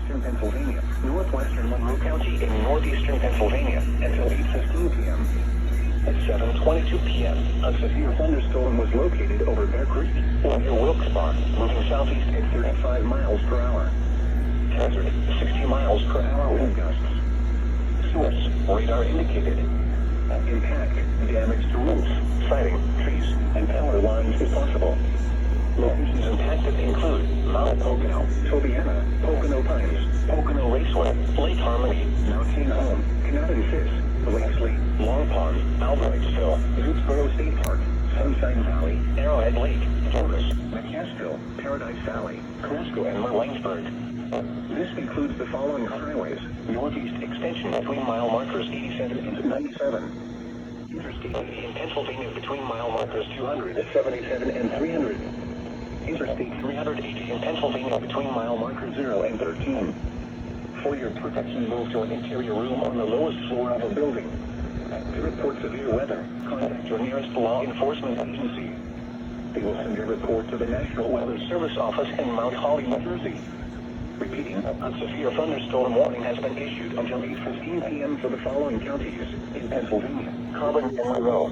southeastern Pennsylvania, northwestern Monroe County, and northeastern Pennsylvania until 8:15 p.m. At 7:22 p.m., a severe thunderstorm was located over Bear Creek, near Wilkes-Barre, moving southeast at 35 miles per hour. Hazard, 60 miles per hour wind gusts. Source, radar indicated. Impact, damage to roofs, siding, trees, and power lines is possible. Locations impacted include Mount Pocono, Tobiana, Pocono Pines, Pocono Raceway, Lake Harmony, Mountain Home, Canton-Sis, Blakesley, Long Pond, Albrightsville, Zootsboro State Park, Sunshine Valley, Arrowhead Lake, Doris, McCaskill, Paradise Valley, Cresco, and Marlingsburg. This includes the following highways: northeast extension between mile markers 87 and 97. Interstate 80 in Pennsylvania between mile markers 277 and 300. Interstate 380 in Pennsylvania between mile markers 0 and 13. For your protection, move to an interior room on the lowest floor of a building. To report severe weather, contact your nearest law enforcement agency. They will send your report to the National Weather Service office in Mount Holly, New Jersey. Repeating, a severe thunderstorm warning has been issued until 8:15 p.m. for the following counties in Pennsylvania: Carbon and Monroe.